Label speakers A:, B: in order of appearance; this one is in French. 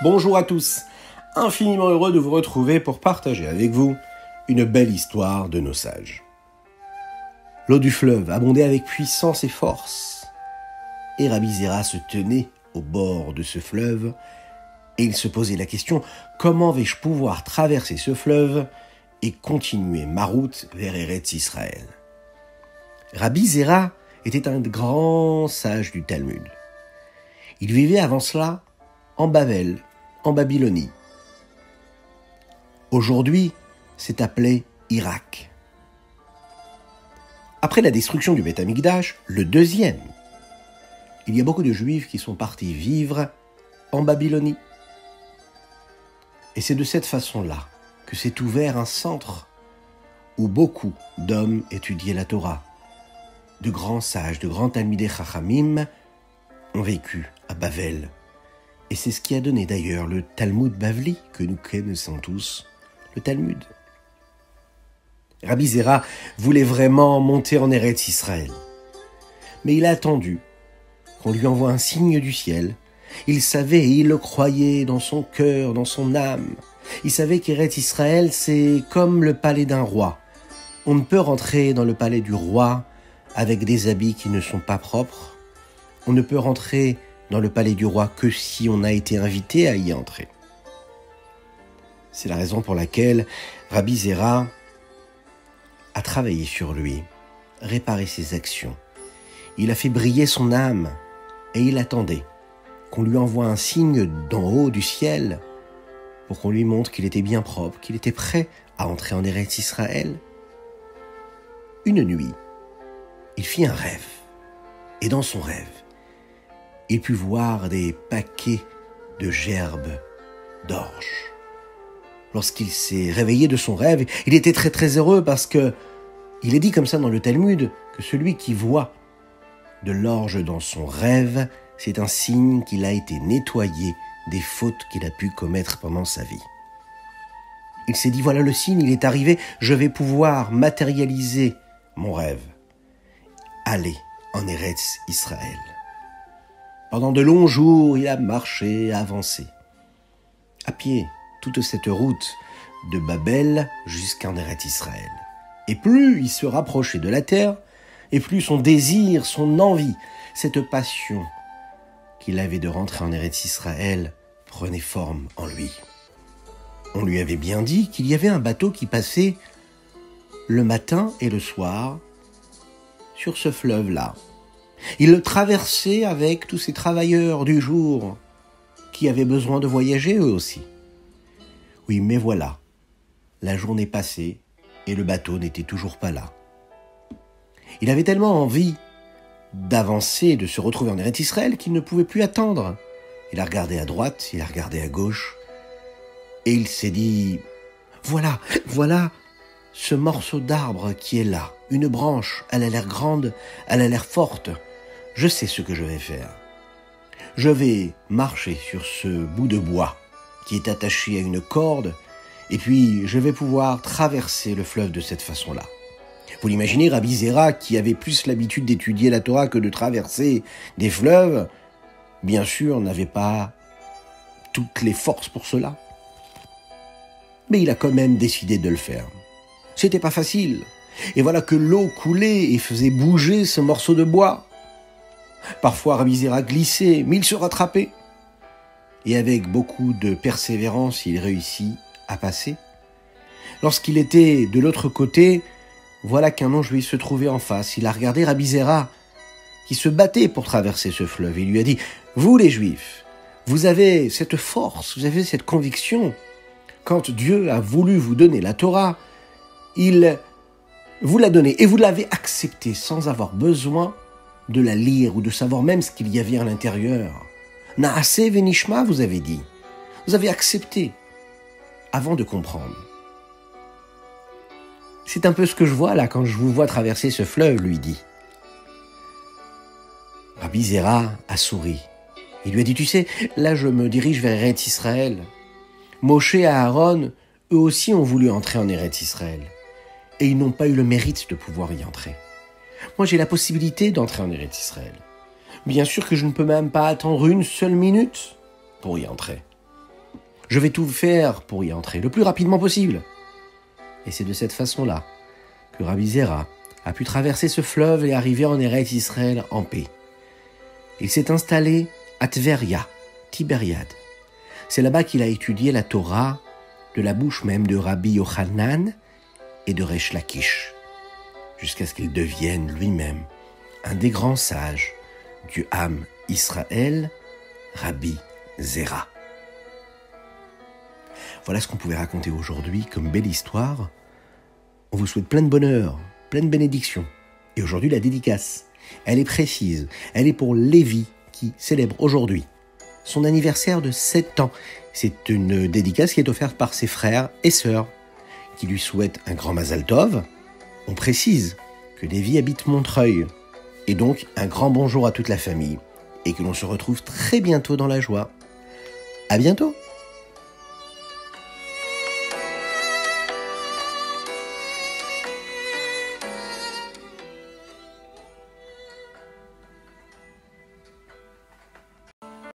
A: Bonjour à tous, infiniment heureux de vous retrouver pour partager avec vous une belle histoire de nos sages. L'eau du fleuve abondait avec puissance et force, et Rabbi Zera se tenait au bord de ce fleuve, et il se posait la question « Comment vais-je pouvoir traverser ce fleuve et continuer ma route vers Eretz Israël ?» Rabbi Zera était un grand sage du Talmud. Il vivait avant cela en Bavel, en Babylonie. Aujourd'hui, c'est appelé Irak. Après la destruction du Beth Amikdash, le deuxième, il y a beaucoup de Juifs qui sont partis vivre en Babylonie. Et c'est de cette façon-là que s'est ouvert un centre où beaucoup d'hommes étudiaient la Torah. De grands sages, de grands Talmidei Chachamim ont vécu à Bavel. Et c'est ce qui a donné d'ailleurs le Talmud Bavli que nous connaissons tous, le Talmud. Rabbi Zera voulait vraiment monter en Eretz Israël. Mais il a attendu qu'on lui envoie un signe du ciel. Il savait et il le croyait dans son cœur, dans son âme. Il savait qu'Eretz Israël, c'est comme le palais d'un roi. On ne peut rentrer dans le palais du roi avec des habits qui ne sont pas propres. On ne peut rentrer dans le palais du roi que si on a été invité à y entrer. C'est la raison pour laquelle Rabbi Zera a travaillé sur lui, réparé ses actions. Il a fait briller son âme et il attendait qu'on lui envoie un signe d'en haut du ciel pour qu'on lui montre qu'il était bien propre, qu'il était prêt à entrer en Eretz Israël. Une nuit, il fit un rêve. Et dans son rêve, il put voir des paquets de gerbes d'orge. Lorsqu'il s'est réveillé de son rêve, il était très très heureux parce que il est dit comme ça dans le Talmud que celui qui voit de l'orge dans son rêve, c'est un signe qu'il a été nettoyé des fautes qu'il a pu commettre pendant sa vie. Il s'est dit, voilà le signe, il est arrivé, je vais pouvoir matérialiser mon rêve. Aller en Eretz Israël. Pendant de longs jours, il a marché, avancé. À pied, toute cette route de Babel jusqu'en Eretz Israël. Et plus il se rapprochait de la terre, et plus son désir, son envie, cette passion qu'il avait de rentrer en Eretz Israël prenait forme en lui. On lui avait bien dit qu'il y avait un bateau qui passait le matin et le soir sur ce fleuve-là. Il le traversait avec tous ces travailleurs du jour qui avaient besoin de voyager eux aussi. Oui, mais voilà, la journée passait et le bateau n'était toujours pas là. Il avait tellement envie d'avancer, de se retrouver en Eretz Israël qu'il ne pouvait plus attendre. Il a regardé à droite, il a regardé à gauche et il s'est dit « Voilà ce morceau d'arbre qui est là, une branche, elle a l'air grande, elle a l'air forte. Je sais ce que je vais faire. Je vais marcher sur ce bout de bois qui est attaché à une corde et puis je vais pouvoir traverser le fleuve de cette façon-là. » Vous l'imaginez, Rabbi Zera, qui avait plus l'habitude d'étudier la Torah que de traverser des fleuves, bien sûr, n'avait pas toutes les forces pour cela. Mais il a quand même décidé de le faire. C'était pas facile. Et voilà que l'eau coulait et faisait bouger ce morceau de bois. Parfois, Rabbi Zera glissait, mais il se rattrapait. Et avec beaucoup de persévérance, il réussit à passer. Lorsqu'il était de l'autre côté, voilà qu'un non-juif se trouvait en face. Il a regardé Rabbi Zera, qui se battait pour traverser ce fleuve. Il lui a dit, « Vous les Juifs, vous avez cette force, vous avez cette conviction. Quand Dieu a voulu vous donner la Torah, il vous l'a donnée et vous l'avez acceptée sans avoir besoin de la lire ou de savoir même ce qu'il y avait à l'intérieur. Naaseh venishma, vous avez dit. Vous avez accepté avant de comprendre. » C'est un peu ce que je vois là quand je vous vois traverser ce fleuve, lui dit. Rabbi Zera a souri. Il lui a dit, tu sais, là je me dirige vers Eretz Israël. Moshe et Aaron, eux aussi ont voulu entrer en Eretz Israël. Et ils n'ont pas eu le mérite de pouvoir y entrer. Moi j'ai la possibilité d'entrer en Eretz Israël. Bien sûr que je ne peux même pas attendre une seule minute pour y entrer. Je vais tout faire pour y entrer le plus rapidement possible. Et c'est de cette façon-là que Rabbi Zera a pu traverser ce fleuve et arriver en Eretz Israël en paix. Il s'est installé à Tveria, Tibériade. C'est là-bas qu'il a étudié la Torah de la bouche même de Rabbi Yochanan et de Resh Lakish, jusqu'à ce qu'il devienne lui-même un des grands sages du Ham Israël, Rabbi Zera. Voilà ce qu'on pouvait raconter aujourd'hui comme belle histoire. On vous souhaite plein de bonheur, plein de bénédictions. Et aujourd'hui, la dédicace, elle est précise. Elle est pour Lévi, qui célèbre aujourd'hui son anniversaire de 7 ans. C'est une dédicace qui est offerte par ses frères et sœurs, qui lui souhaitent un grand Mazal Tov. On précise que Lévi habite Montreuil. Et donc, un grand bonjour à toute la famille. Et que l'on se retrouve très bientôt dans la joie. À bientôt!